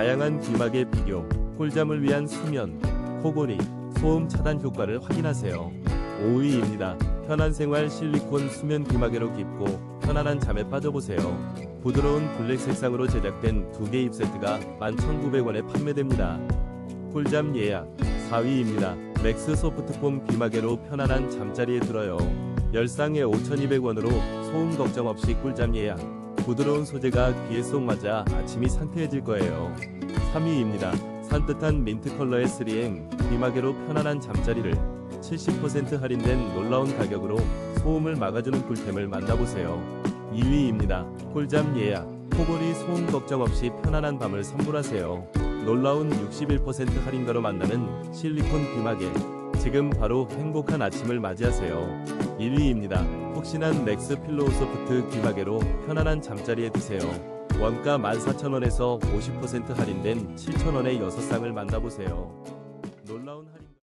다양한 귀마개 비교, 꿀잠을 위한 수면, 코골이, 소음 차단 효과를 확인하세요. 5위입니다. 편한 생활 실리콘 수면 귀마개로 깊고 편안한 잠에 빠져보세요. 부드러운 블랙 색상으로 제작된 2개 입 세트가 11,900원에 판매됩니다. 꿀잠 예약 4위입니다. 맥스 소프트폼 귀마개로 편안한 잠자리에 들어요. 열상에 5,200원으로 소음 걱정 없이 꿀잠 예약. 부드러운 소재가 귀에 쏙 맞아 아침이 상쾌해질 거예요. 3위입니다. 산뜻한 민트 컬러의 3M 귀마개로 편안한 잠자리를 70% 할인된 놀라운 가격으로 소음을 막아주는 꿀템을 만나보세요. 2위입니다. 꿀잠 예약. 코골이 소음 걱정 없이 편안한 밤을 선물하세요. 놀라운 61% 할인가로 만나는 실리콘 귀마개. 지금 바로 행복한 아침을 맞이하세요. 1위입니다. 폭신한 맥스 필로우 소프트 귀마개로 편안한 잠자리에 드세요. 원가 14,000원에서 50% 할인된 7,000원의 6쌍을 만나보세요. 놀라운 할인